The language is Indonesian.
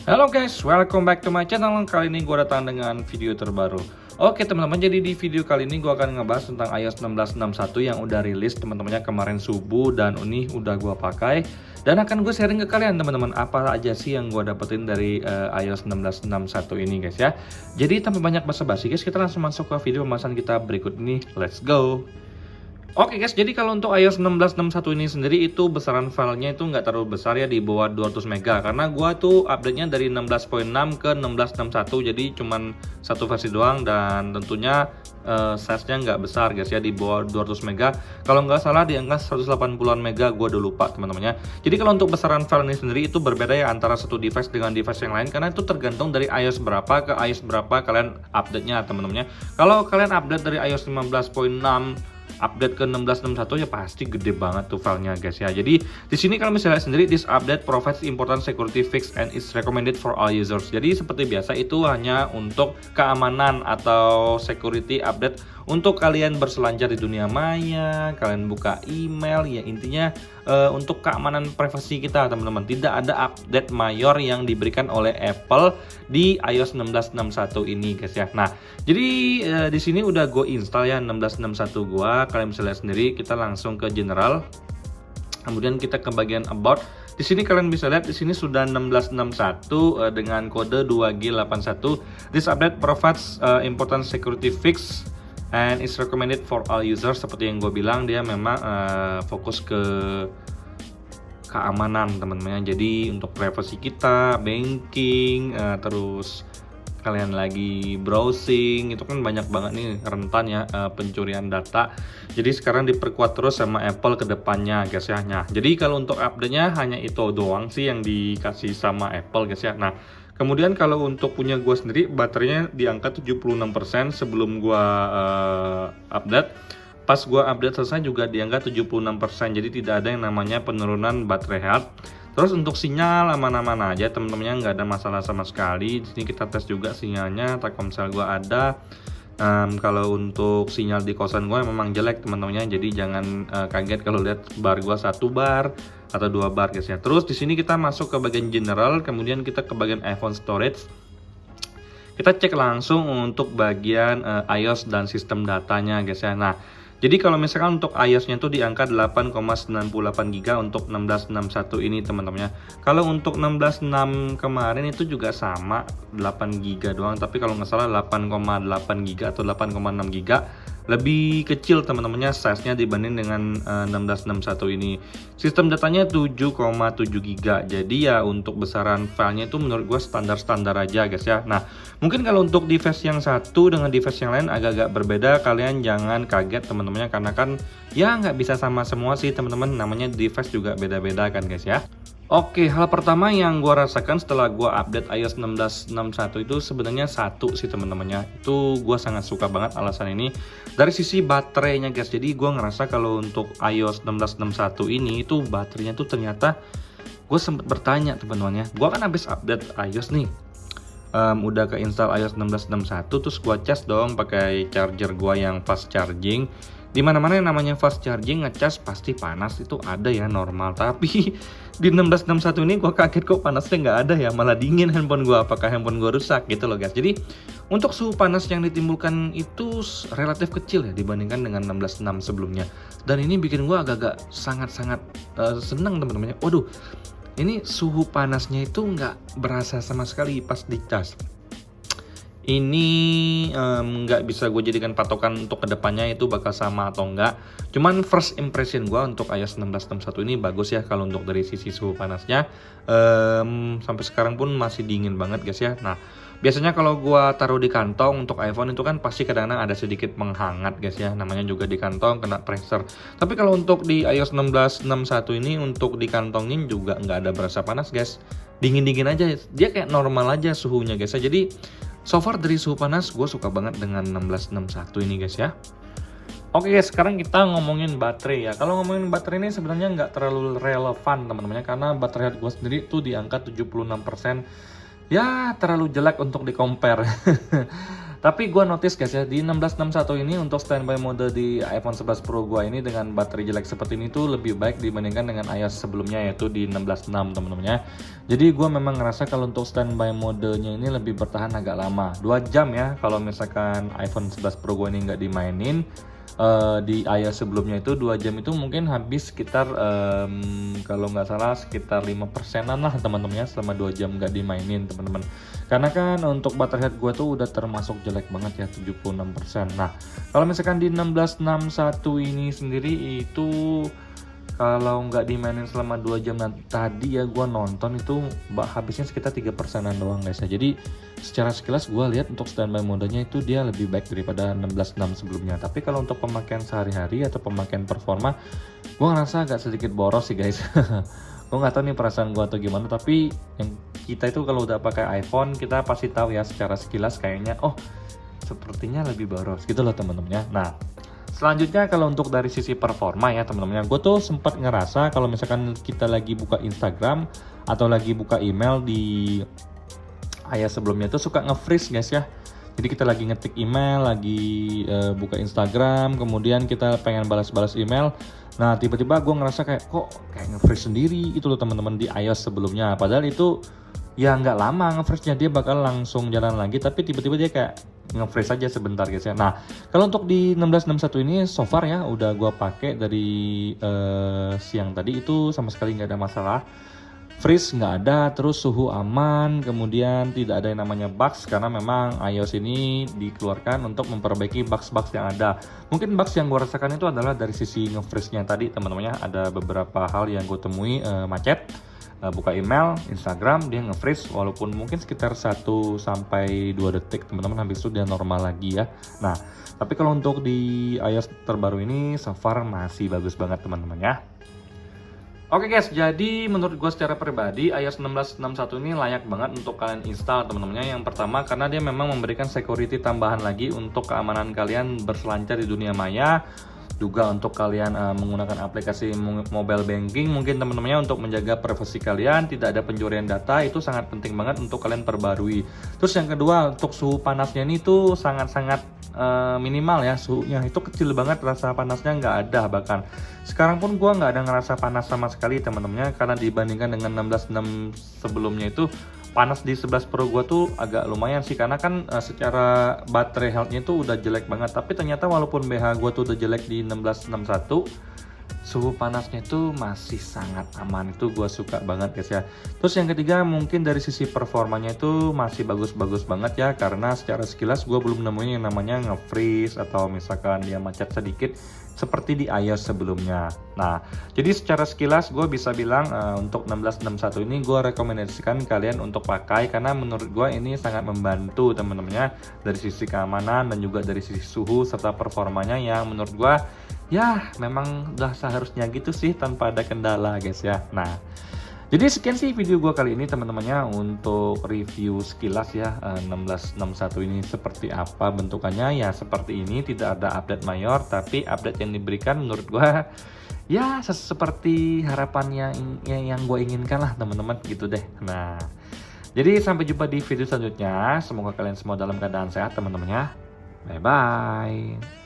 Halo guys, welcome back to my channel. Kali ini gue datang dengan video terbaru. Oke teman-teman, jadi di video kali ini gue akan ngebahas tentang iOS 16.61 yang udah rilis teman-temannya kemarin subuh. Dan ini udah gue pakai dan akan gue sharing ke kalian teman-teman apa aja sih yang gue dapetin dari iOS 16.61 ini guys ya. Jadi tanpa banyak basa-basi guys, kita langsung masuk ke video pembahasan kita berikut ini. Let's go. Oke guys, jadi kalau untuk iOS 16.61 ini sendiri itu besaran filenya itu nggak terlalu besar ya, di bawah 200 MB. Karena gua tuh update-nya dari 16.6 ke 16.61, jadi cuman satu versi doang. Dan tentunya size-nya nggak besar guys ya, di bawah 200 MB. Kalau nggak salah di angka 180-an MB, gua udah lupa teman-teman ya. Jadi kalau untuk besaran file ini sendiri itu berbeda ya antara satu device dengan device yang lain, karena itu tergantung dari iOS berapa ke iOS berapa kalian update-nya teman-teman ya. Kalau kalian update dari iOS 15.6 update ke 16.61 ya pasti gede banget tuh filenya guys ya. Jadi di sini kalau misalnya sendiri, this update provides important security fix and is recommended for all users. Jadi seperti biasa itu hanya untuk keamanan atau security update untuk kalian berselancar di dunia maya, kalian buka email ya, intinya untuk keamanan privasi kita teman-teman. Tidak ada update mayor yang diberikan oleh Apple di iOS 16.61 ini guys ya. Nah, jadi di sini udah gue install ya 16.61 gua. Kalian bisa lihat sendiri, kita langsung ke general. Kemudian kita ke bagian about. Di sini kalian bisa lihat di sini sudah 16.61 dengan kode 2G81. This update provides important security fix and is recommended for all users. Seperti yang gue bilang, dia memang fokus ke keamanan teman-teman. Jadi untuk privasi kita, banking, terus kalian lagi browsing, itu kan banyak banget nih rentan ya pencurian data. Jadi sekarang diperkuat terus sama Apple ke depannya guys ya. Nah, jadi kalau untuk update-nya hanya itu doang sih yang dikasih sama Apple guys ya. Nah, kemudian kalau untuk punya gua sendiri, baterainya di angka 76% sebelum gua update. Pas gua update selesai juga di angka 76%. Jadi tidak ada yang namanya penurunan baterai health. Terus untuk sinyal aman-aman aja teman-temannya, nggak ada masalah sama sekali. Di sini kita tes juga sinyalnya, Telkomsel gua ada. Kalau untuk sinyal di kosan gua memang jelek teman-temannya, jadi jangan kaget kalau lihat bar gua 1 bar atau 2 bar guys ya. Terus di sini kita masuk ke bagian general, kemudian kita ke bagian iPhone storage. Kita cek langsung untuk bagian iOS dan sistem datanya guys ya. Nah, jadi kalau misalkan untuk iOS-nya itu di angka 8,98 GB untuk 16.61 ini teman-teman ya. Kalau untuk 16.6 kemarin itu juga sama 8 GB doang, tapi kalau nggak salah 8,8 GB atau 8,6 GB. Lebih kecil teman-temannya size-nya dibanding dengan 16.61 ini. Sistem datanya 7,7 GB. Jadi ya untuk besaran filenya itu menurut gue standar-standar aja guys ya. Nah, mungkin kalau untuk device yang satu dengan device yang lain agak-agak berbeda, kalian jangan kaget teman-temannya, karena kan ya nggak bisa sama semua sih teman-teman, namanya device juga beda-beda kan guys ya. Oke, hal pertama yang gua rasakan setelah gua update iOS 16.61 itu sebenarnya satu sih teman-temannya. Itu gua sangat suka banget alasan ini dari sisi baterainya guys. Jadi gua ngerasa kalau untuk iOS 16.61 ini itu baterainya tuh ternyata, gue sempet bertanya teman-teman ya. Gua kan habis update iOS nih. Udah keinstall iOS 16.61, terus gua cas dong pakai charger gua yang fast charging. Dimana-mana yang namanya fast charging ngecas pasti panas, itu ada ya normal. Tapi di 16.61 ini gua kaget kok panasnya nggak ada ya, malah dingin handphone gua. Apakah handphone gua rusak gitu loh guys. Jadi untuk suhu panas yang ditimbulkan itu relatif kecil ya dibandingkan dengan 16.6 sebelumnya. Dan ini bikin gua agak-agak sangat-sangat seneng teman-teman. Waduh, ini suhu panasnya itu nggak berasa sama sekali pas dicas. Ini nggak bisa gue jadikan patokan untuk kedepannya itu bakal sama atau enggak. Cuman first impression gue untuk iOS 16.61 ini bagus ya kalau untuk dari sisi suhu panasnya. Sampai sekarang pun masih dingin banget guys ya. Nah, biasanya kalau gue taruh di kantong untuk iPhone itu kan pasti kadang-kadang ada sedikit menghangat guys ya. Namanya juga di kantong kena pressure. Tapi kalau untuk di iOS 16.61 ini untuk dikantongin juga nggak ada berasa panas guys. Dingin-dingin aja. Dia kayak normal aja suhunya guys ya. Jadi so far dari suhu panas gue suka banget dengan 16.61 ini guys ya. Oke guys, sekarang kita ngomongin baterai ya. Kalau ngomongin baterai ini sebenarnya nggak terlalu relevan teman-teman, karena baterai gue sendiri tuh di angka 76%. Ya terlalu jelek untuk di compare. Tapi gue notice guys ya, di 1661 ini untuk standby mode di iPhone 11 Pro gue ini dengan baterai jelek seperti ini tuh lebih baik dibandingkan dengan iOS sebelumnya, yaitu di 16.6 teman-teman ya. Jadi gue memang ngerasa kalau untuk standby modenya ini lebih bertahan agak lama, 2 jam ya kalau misalkan iPhone 11 Pro gue ini nggak dimainin. Di iOS sebelumnya itu 2 jam itu mungkin habis sekitar kalau nggak salah sekitar 5%an lah teman-teman ya, selama 2 jam nggak dimainin teman-teman. Karena kan untuk baterai health gue tuh udah termasuk jelek banget ya, 76%. Nah kalau misalkan di 1661 ini sendiri itu kalau nggak dimainin selama 2 jam, tadi ya gue nonton itu habisnya sekitar 3%an doang guys ya. Jadi secara sekilas gue lihat untuk standby modenya itu dia lebih baik daripada 16.6 sebelumnya. Tapi kalau untuk pemakaian sehari-hari atau pemakaian performa, gue ngerasa agak sedikit boros sih guys. Gue nggak tahu nih perasaan gue atau gimana, tapi yang kita itu kalau udah pakai iPhone kita pasti tahu ya secara sekilas kayaknya oh sepertinya lebih boros gitu loh teman-teman ya. Nah selanjutnya kalau untuk dari sisi performa ya teman-teman, gue tuh sempat ngerasa kalau misalkan kita lagi buka Instagram atau lagi buka email di iOS sebelumnya tuh suka nge-freeze guys ya. Jadi kita lagi ngetik email, lagi buka Instagram, kemudian kita pengen balas-balas email. Nah tiba-tiba gue ngerasa kayak kok kayak nge-freeze sendiri itu loh teman-teman di iOS sebelumnya. Padahal itu ya nggak lama nge-freeze-nya, dia bakal langsung jalan lagi, tapi tiba-tiba dia kayak nge-freeze aja sebentar guys ya. Nah kalau untuk di 1661 ini so far ya udah gua pakai dari siang tadi itu sama sekali nggak ada masalah, freeze nggak ada, terus suhu aman, kemudian tidak ada yang namanya bugs karena memang iOS ini dikeluarkan untuk memperbaiki bugs-bugs yang ada. Mungkin bugs yang gue rasakan itu adalah dari sisi nge-freeze-nya tadi teman-teman ya, ada beberapa hal yang gue temui macet. Buka email, Instagram, dia nge-freeze walaupun mungkin sekitar 1-2 detik teman-teman, habis itu dia normal lagi ya. Nah tapi kalau untuk di iOS terbaru ini so far masih bagus banget teman-teman ya. Oke guys, jadi menurut gue secara pribadi iOS 16.61 ini layak banget untuk kalian install teman-temannya. Yang pertama karena dia memang memberikan security tambahan lagi untuk keamanan kalian berselancar di dunia maya. Juga untuk kalian menggunakan aplikasi mobile banking mungkin teman-temannya untuk menjaga privasi kalian, tidak ada pencurian data, itu sangat penting banget untuk kalian perbarui. Terus yang kedua untuk suhu panasnya ini tuh sangat-sangat minimal ya, suhunya itu kecil banget, rasa panasnya nggak ada. Bahkan sekarang pun gua nggak ada ngerasa panas sama sekali teman-temannya, karena dibandingkan dengan 16.6 sebelumnya itu panas di 11 Pro gua tuh agak lumayan sih, karena kan secara baterai health-nya itu udah jelek banget. Tapi ternyata walaupun BH gua tuh udah jelek di 1661, suhu panasnya itu masih sangat aman, itu gua suka banget guys ya. Terus yang ketiga mungkin dari sisi performanya itu masih bagus-bagus banget ya, karena secara sekilas gua belum nemuin yang namanya nge-freeze atau misalkan dia macet sedikit seperti di iOS sebelumnya. Nah, jadi secara sekilas gue bisa bilang untuk 1661 ini gue rekomendasikan kalian untuk pakai, karena menurut gue ini sangat membantu teman-temannya dari sisi keamanan dan juga dari sisi suhu serta performanya yang menurut gue ya memang udah seharusnya gitu sih tanpa ada kendala guys ya. Nah jadi sekian sih video gue kali ini teman-temannya untuk review sekilas ya 1661 ini seperti apa bentukannya. Ya seperti ini, tidak ada update mayor, tapi update yang diberikan menurut gue ya seperti harapannya yang gue inginkan lah teman-teman gitu deh. Nah jadi sampai jumpa di video selanjutnya, semoga kalian semua dalam keadaan sehat teman-temannya. Bye bye.